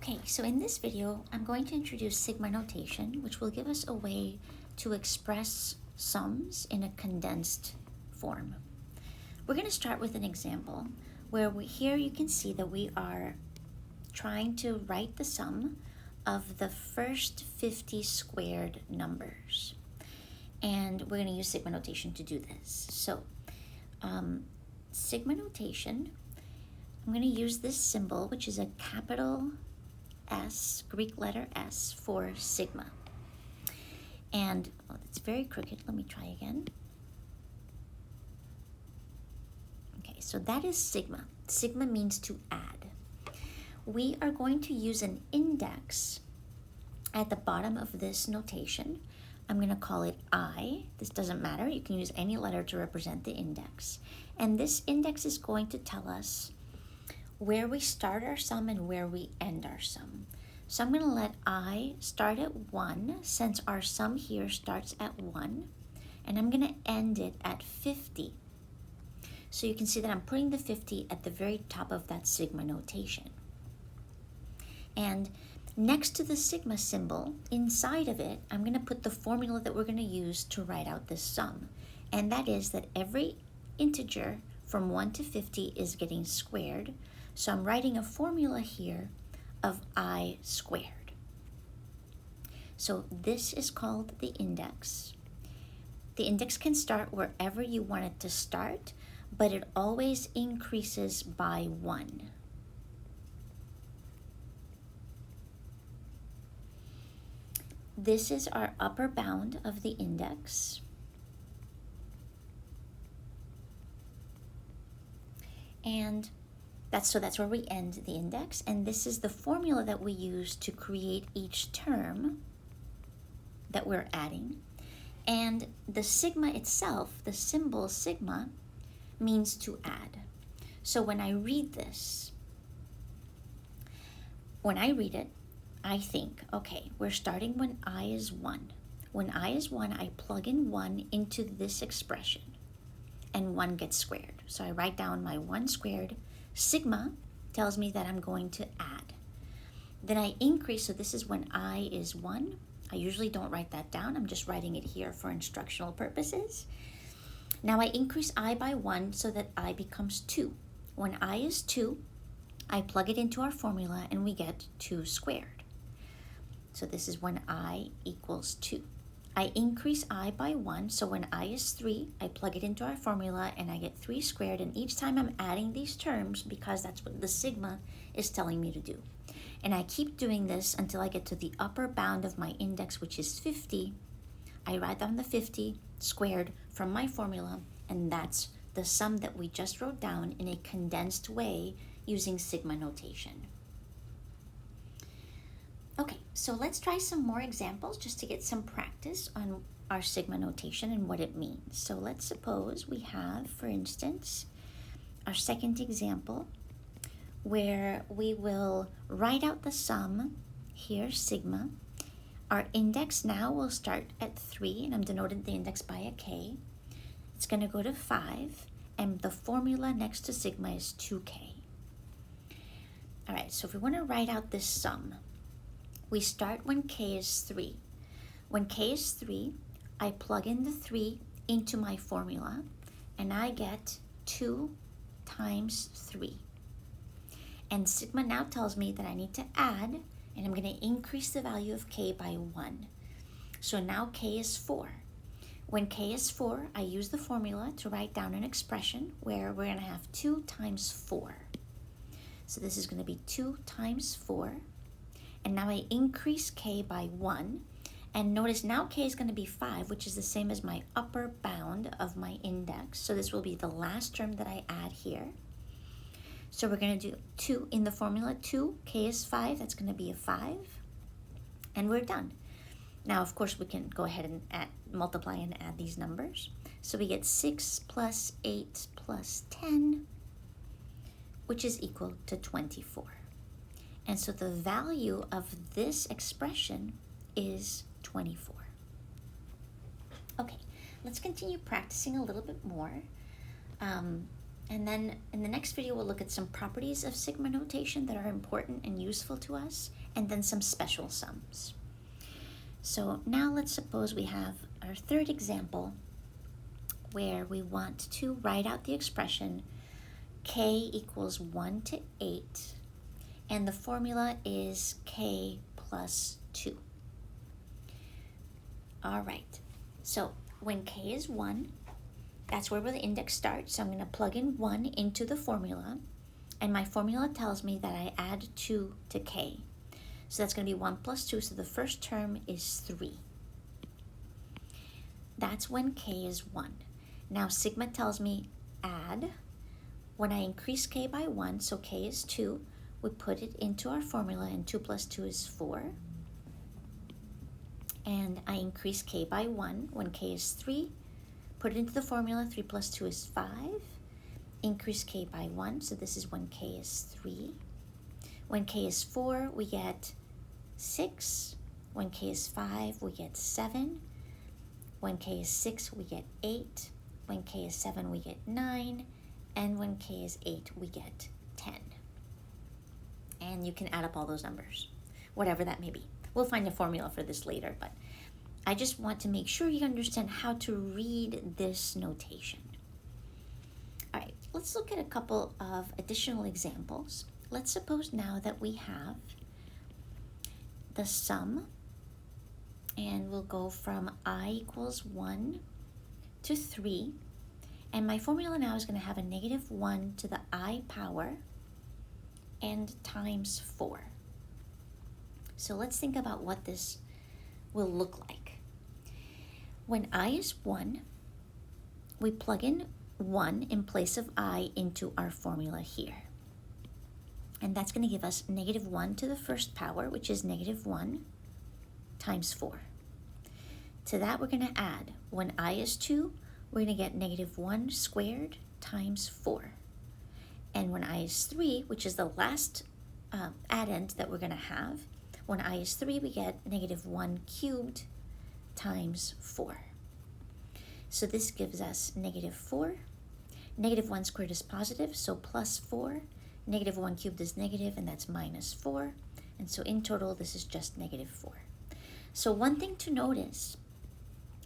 Okay, so in this video, I'm going to introduce sigma notation, which will give us a way to express sums in a condensed form. We're going to start with an example where here you can see that we are trying to write the sum of the first 50 squared numbers. And we're going to use sigma notation to do this. So sigma notation, I'm going to use this symbol, which is a capital S, Greek letter S, for sigma. And it's very crooked. Let me try again. Okay, so that is sigma. Sigma means to add. We are going to use an index at the bottom of this notation. I'm going to call it I. This doesn't matter. You can use any letter to represent the index. And this index is going to tell us where we start our sum and where we end our sum. So I'm going to let I start at 1 since our sum here starts at 1. And I'm going to end it at 50. So you can see that I'm putting the 50 at the very top of that sigma notation. And next to the sigma symbol, inside of it, I'm going to put the formula that we're going to use to write out this sum. And that is that every integer from 1 to 50 is getting squared. So I'm writing a formula here of I squared. So this is called the index. The index can start wherever you want it to start, but it always increases by 1. This is our upper bound of the index. And that's where we end the index. And this is the formula that we use to create each term that we're adding. And the sigma itself, the symbol sigma, means to add. So when I read this, I think, okay, we're starting when I is 1. When I is 1, I plug in 1 into this expression, and 1 gets squared. So I write down my 1 squared. Sigma tells me that I'm going to add. Then I increase, so this is when I is 1. I usually don't write that down. I'm just writing it here for instructional purposes. Now I increase I by 1 so that I becomes 2. When I is 2, I plug it into our formula and we get 2 squared. So this is when I equals 2. I increase I by 1, so when I is 3, I plug it into our formula and I get 3 squared, and each time I'm adding these terms because that's what the sigma is telling me to do. And I keep doing this until I get to the upper bound of my index, which is 50. I write down the 50 squared from my formula, and that's the sum that we just wrote down in a condensed way using sigma notation. Okay, so let's try some more examples just to get some practice on our sigma notation and what it means. So let's suppose we have, for instance, our second example where we will write out the sum here, sigma. Our index now will start at 3, and I'm denoting the index by a k. It's going to go to 5, and the formula next to sigma is 2k. All right, so if we want to write out this sum, we start when k is 3. When k is 3, I plug in the 3 into my formula, and I get 2 times 3. And sigma now tells me that I need to add, and I'm going to increase the value of k by 1. So now k is 4. When k is 4, I use the formula to write down an expression where we're going to have 2 times 4. So this is going to be 2 times 4. And now I increase k by 1. And notice now k is going to be 5, which is the same as my upper bound of my index. So this will be the last term that I add here. So we're going to do 2 in the formula. 2, k is 5. That's going to be a 5. And we're done. Now, of course, we can go ahead and multiply and add these numbers. So we get 6 plus 8 plus 10, which is equal to 24. And so the value of this expression is 24. Okay, let's continue practicing a little bit more. And then in the next video, we'll look at some properties of sigma notation that are important and useful to us, and then some special sums. So now let's suppose we have our third example where we want to write out the expression k equals 1 to 8, and the formula is k plus 2. All right, so when k is 1, that's where the index starts. So I'm going to plug in 1 into the formula, and my formula tells me that I add 2 to k. So that's going to be 1 plus 2, so the first term is 3. That's when k is 1. Now sigma tells me add. When I increase k by 1, so k is 2, we put it into our formula, and 2 plus 2 is 4. And I increase k by 1 when k is 3, put it into the formula, 3 plus 2 is 5. Increase k by 1, so this is when k is 3. When k is 4, we get 6. When k is 5, we get 7. When k is 6, we get 8. When k is 7, we get 9. And when k is 8, we get 10. And you can add up all those numbers, whatever that may be. We'll find a formula for this later, but I just want to make sure you understand how to read this notation. All right, let's look at a couple of additional examples. Let's suppose now that we have the sum, and we'll go from I equals 1 to 3. And my formula now is going to have a negative 1 to the I power and times 4. So let's think about what this will look like. When I is 1, we plug in 1 in place of I into our formula here. And that's going to give us negative 1 to the first power, which is negative 1 times 4. To that, we're going to add, when I is 2, we're going to get negative 1 squared times 4. And when I is 3, which is the last addend that we're going to have, when I is 3, we get negative 1 cubed times 4. So this gives us negative 4. Negative 1 squared is positive, so plus 4. Negative 1 cubed is negative, and that's minus 4. And so in total, this is just negative 4. So one thing to notice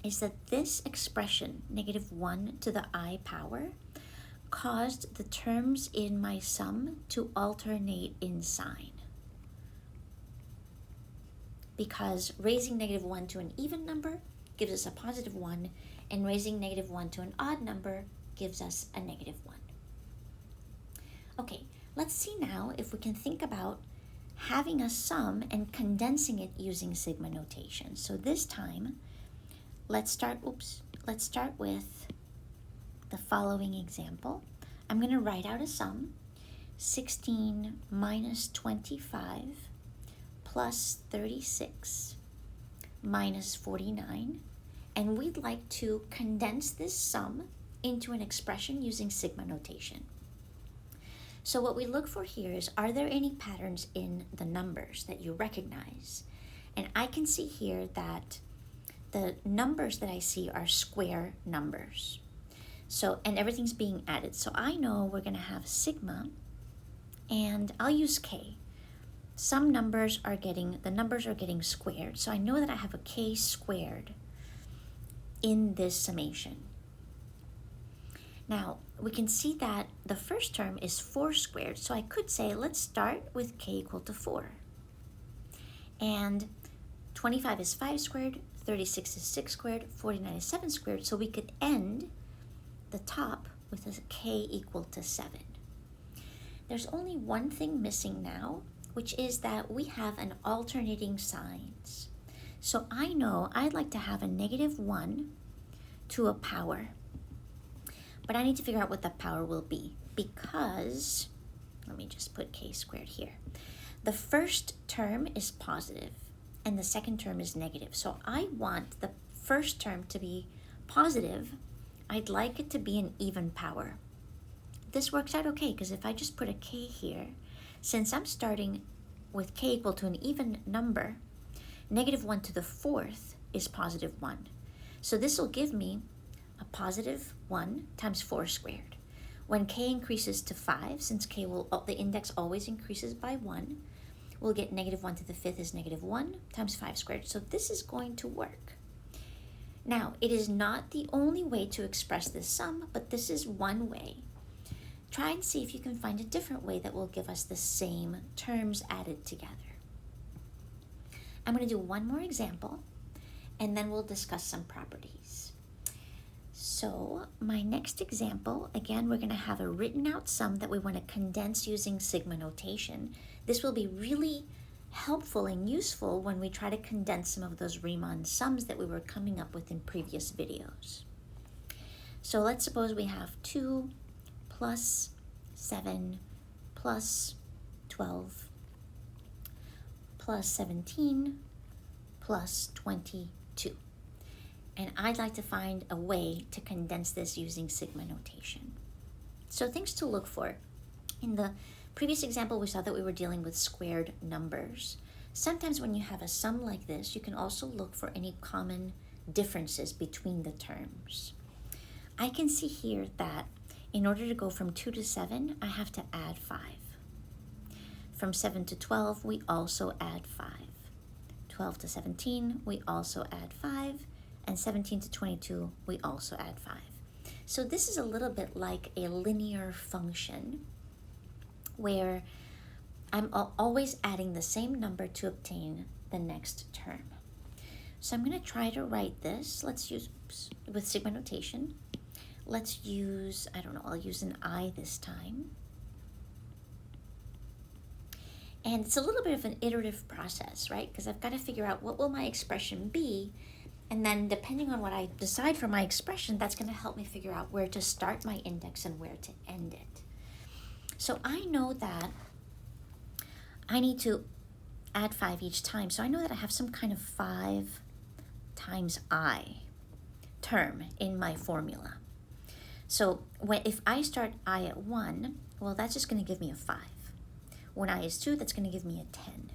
is that this expression, negative 1 to the I power, caused the terms in my sum to alternate in sign. Because raising negative 1 to an even number gives us a positive 1, and raising negative 1 to an odd number gives us a negative 1. Okay, let's see now if we can think about having a sum and condensing it using sigma notation. So this time, let's start with the following example. I'm going to write out a sum, 16 minus 25 plus 36 minus 49, and we'd like to condense this sum into an expression using sigma notation. So what we look for here is, are there any patterns in the numbers that you recognize? And I can see here that the numbers that I see are square numbers. So, and everything's being added. So I know we're going to have sigma, and I'll use k. Some numbers are getting, the numbers are getting squared. So I know that I have a k squared in this summation. Now, we can see that the first term is 4 squared. So I could say, let's start with k equal to 4. And 25 is 5 squared, 36 is 6 squared, 49 is 7 squared. So we could end the top with a k equal to 7. There's only one thing missing now, which is that we have an alternating signs. So I know I'd like to have a negative 1 to a power, but I need to figure out what the power will be, because, let me just put k squared here. The first term is positive and the second term is negative. So I want the first term to be positive. I'd like it to be an even power. This works out okay, because if I just put a k here, since I'm starting with k equal to an even number, negative 1 to the fourth is positive 1. So this will give me a positive 1 times 4 squared, When k increases to 5, since the index always increases by 1, we'll get negative 1 to the 5th is negative 1 times 5 squared. So this is going to work. Now, it is not the only way to express this sum, but this is one way. Try and see if you can find a different way that will give us the same terms added together. I'm going to do one more example, and then we'll discuss some properties. So my next example, again, we're going to have a written out sum that we want to condense using sigma notation. This will be really helpful and useful when we try to condense some of those Riemann sums that we were coming up with in previous videos. So let's suppose we have 2 plus 7 plus 12 plus 17 plus 22. And I'd like to find a way to condense this using sigma notation. So things to look for. In the previous example, we saw that we were dealing with squared numbers. Sometimes when you have a sum like this, you can also look for any common differences between the terms. I can see here that in order to go from 2 to 7, I have to add 5. From 7 to 12, we also add 5. 12 to 17, we also add 5. And 17 to 22, we also add 5. So this is a little bit like a linear function where I'm always adding the same number to obtain the next term. So I'm going to try to write this. Let's use, with sigma notation, let's use, I don't know, I'll use an I this time. And it's a little bit of an iterative process, right? Because I've got to figure out what will my expression be. And then depending on what I decide for my expression, that's going to help me figure out where to start my index and where to end it. So I know that I need to add 5 each time. So I know that I have some kind of 5 times I term in my formula. So if I start I at 1, well, that's just going to give me a 5. When I is 2, that's going to give me a 10.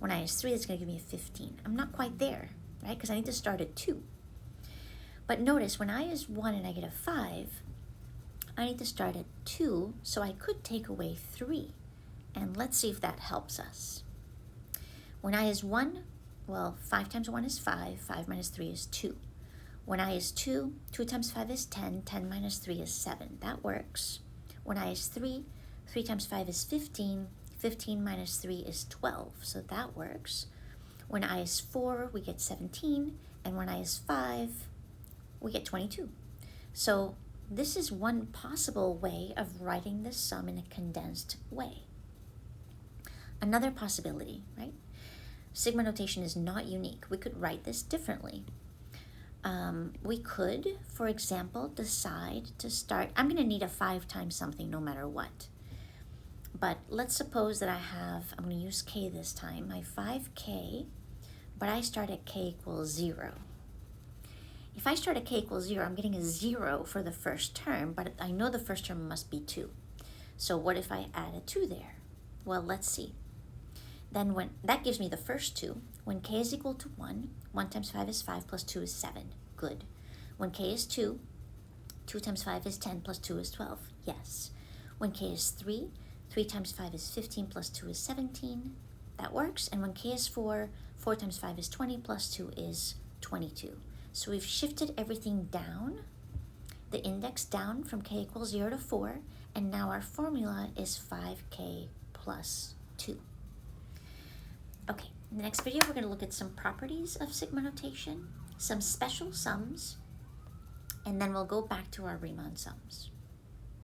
When I is 3, that's going to give me a 15. I'm not quite there, right? Because I need to start at 2. But notice, when I is 1 and I get a 5, I need to start at 2, so I could take away 3. And let's see if that helps us. When I is 1, well, 5 times 1 is 5. 5 minus 3 is 2. When I is 2, 2 times 5 is 10. 10 minus 3 is 7. That works. When I is 3, 3 times 5 is 15. 15 minus 3 is 12. So that works. When I is 4, we get 17. And when I is 5, we get 22. So this is one possible way of writing this sum in a condensed way. Another possibility, right? Sigma notation is not unique. We could write this differently. We could, for example, decide to start, I'm going to need a 5 times something no matter what. But let's suppose that I'm going to use k this time, my 5k, but I start at k equals 0. If I start at k equals 0, I'm getting a 0 for the first term, but I know the first term must be 2. So what if I add a 2 there? Well, let's see. Then that gives me the first 2. When k is equal to 1, 1 times 5 is 5 plus 2 is 7. Good. When k is 2, 2 times 5 is 10 plus 2 is 12. Yes. When k is 3, 3 times 5 is 15 plus 2 is 17. That works. And when k is 4, 4 times 5 is 20 plus 2 is 22. So we've shifted everything down, the index down from k equals 0 to 4, and now our formula is 5k plus 2. Okay, in the next video we're going to look at some properties of sigma notation, some special sums, and then we'll go back to our Riemann sums.